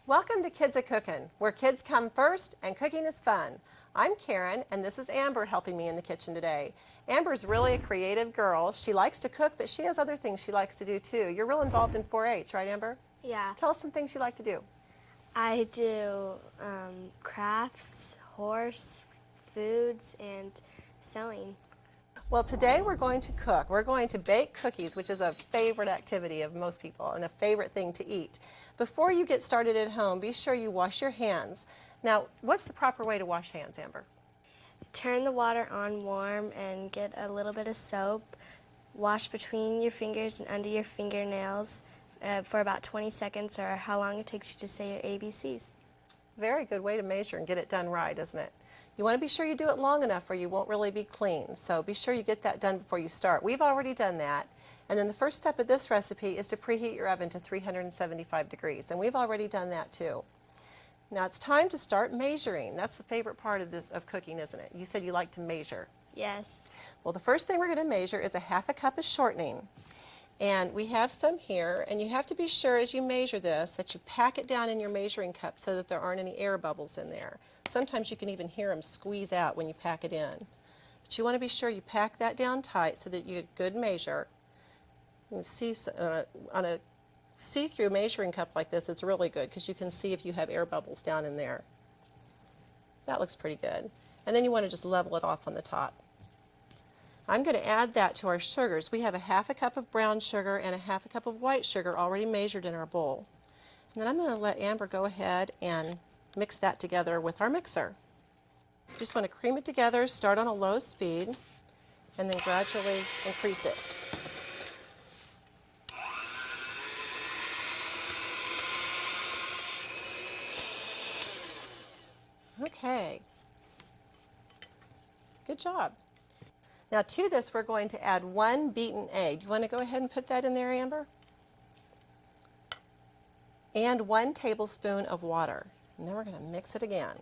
Welcome to Kids A-Cookin', where kids come first and cooking is fun. I'm Karen, and this is Amber helping me in the kitchen today. Amber's really a creative girl. She likes to cook, but she has other things she likes to do too. You're real involved in 4-H, right, Amber? Yeah. Tell us some things you like to do. I do crafts, horse, foods, and sewing. Well, today we're going to cook. We're going to bake cookies, which is a favorite activity of most people and a favorite thing to eat. Before you get started at home, be sure you wash your hands. Now, what's the proper way to wash hands, Amber? Turn the water on warm and get a little bit of soap. Wash between your fingers and under your fingernails for about 20 seconds, or how long it takes you to say your ABCs. Very good way to measure and get it done right, isn't it? You want to be sure you do it long enough or you won't really be clean. So be sure you get that done before you start. We've already done that. And then the first step of this recipe is to preheat your oven to 375 degrees. And we've already done that too. Now it's time to start measuring. That's the favorite part of cooking, isn't it? You said you like to measure. Yes. Well, the first thing we're going to measure is a half a cup of shortening. And we have some here, and you have to be sure as you measure this that you pack it down in your measuring cup so that there aren't any air bubbles in there. Sometimes you can even hear them squeeze out when you pack it in. But you want to be sure you pack that down tight so that you get good measure. You can see on a see-through measuring cup like this, it's really good because you can see if you have air bubbles down in there. That looks pretty good. And then you want to just level it off on the top. I'm going to add that to our sugars. We have a half a cup of brown sugar and a half a cup of white sugar already measured in our bowl. And then I'm going to let Amber go ahead and mix that together with our mixer. Just want to cream it together, start on a low speed, and then gradually increase it. Okay. Good job. Now to this we're going to add 1 beaten egg. Do you want to go ahead and put that in there, Amber? And 1 tablespoon of water. And then we're going to mix it again.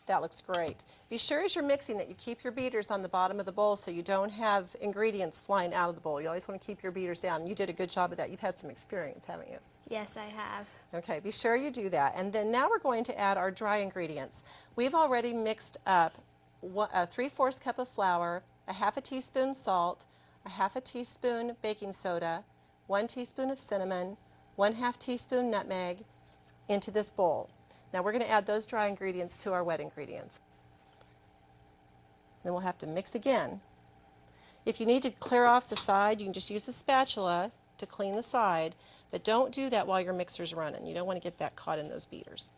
That looks great. Be sure as you're mixing that you keep your beaters on the bottom of the bowl so you don't have ingredients flying out of the bowl. You always want to keep your beaters down. You did a good job of that. You've had some experience, haven't you? Yes, I have. Okay, be sure you do that. And then now we're going to add our dry ingredients. We've already mixed up a 3/4 cup of flour, a half a teaspoon salt, a half a teaspoon baking soda, 1 teaspoon of cinnamon, 1/2 teaspoon nutmeg into this bowl. Now we're going to add those dry ingredients to our wet ingredients. Then we'll have to mix again. If you need to clear off the side, you can just use a spatula to clean the side, but don't do that while your mixer's running. You don't want to get that caught in those beaters.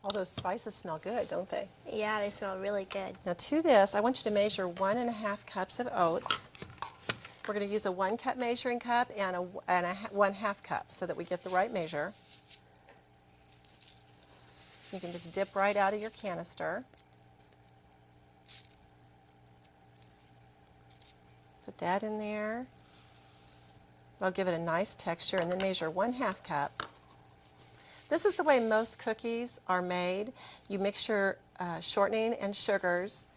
All those spices smell good, don't they? Yeah, they smell really good. Now to this, I want you to measure 1.5 cups of oats. We're going to use a 1 cup measuring cup and a 1/2 cup so that we get the right measure. You can just dip right out of your canister. Put that in there. That'll give it a nice texture, and then measure 1/2 cup. This is the way most cookies are made. You mix your shortening and sugars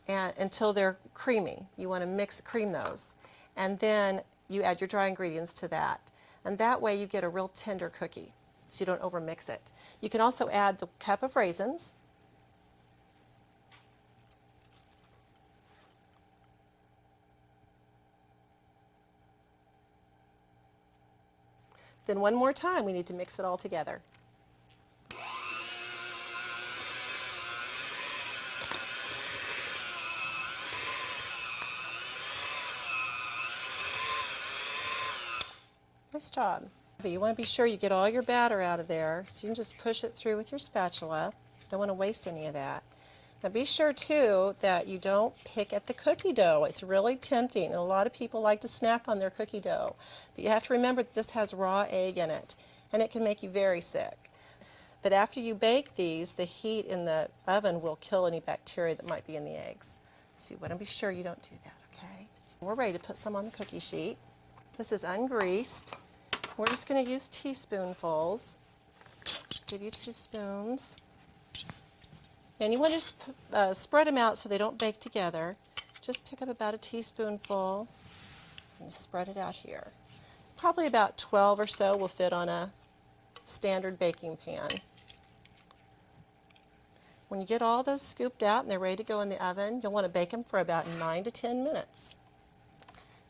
until they're creamy. You want to cream those. And then you add your dry ingredients to that. And that way you get a real tender cookie, so you don't overmix it. You can also add the cup of raisins. Then one more time we need to mix it all together. Nice job. But you want to be sure you get all your batter out of there, so you can just push it through with your spatula. Don't want to waste any of that. Now be sure too that you don't pick at the cookie dough. It's really tempting, and a lot of people like to snack on their cookie dough. But you have to remember that this has raw egg in it, and it can make you very sick. But after you bake these, the heat in the oven will kill any bacteria that might be in the eggs. So you want to be sure you don't do that, okay? We're ready to put some on the cookie sheet. This is ungreased. We're just going to use teaspoonfuls. Give you 2 spoons. And you want to just spread them out so they don't bake together. Just pick up about a teaspoonful and spread it out here. Probably about 12 or so will fit on a standard baking pan. When you get all those scooped out and they're ready to go in the oven, you'll want to bake them for about 9 to 10 minutes.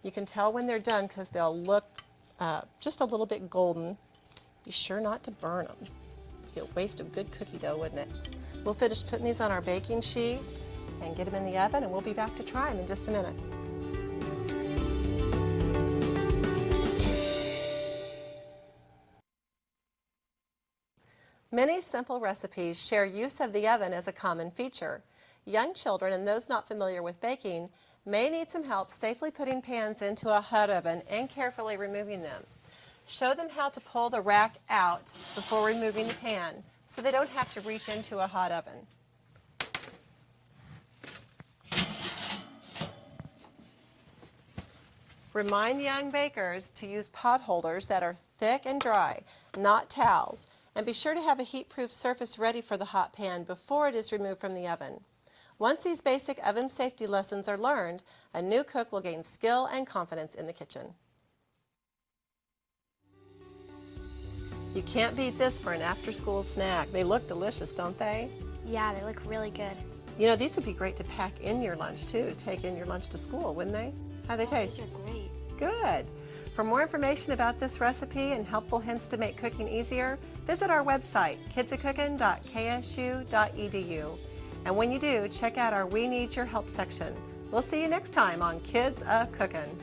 You can tell when they're done because they'll look just a little bit golden. Be sure not to burn them. You'll waste a good cookie though, wouldn't it? We'll finish putting these on our baking sheet and get them in the oven, and we'll be back to try them in just a minute. Many simple recipes share use of the oven as a common feature. Young children and those not familiar with baking may need some help safely putting pans into a hot oven and carefully removing them. Show them how to pull the rack out before removing the pan so they don't have to reach into a hot oven. Remind young bakers to use pot holders that are thick and dry, not towels, and be sure to have a heat-proof surface ready for the hot pan before it is removed from the oven. Once these basic oven safety lessons are learned, a new cook will gain skill and confidence in the kitchen. You can't beat this for an after-school snack. They look delicious, don't they? Yeah, they look really good. You know, these would be great to pack in your lunch too, to take in your lunch to school, wouldn't they? How'd they taste? These are great. Good. For more information about this recipe and helpful hints to make cooking easier, visit our website, kidsacookin.ksu.edu. And when you do, check out our We Need Your Help section. We'll see you next time on Kids A Cookin'.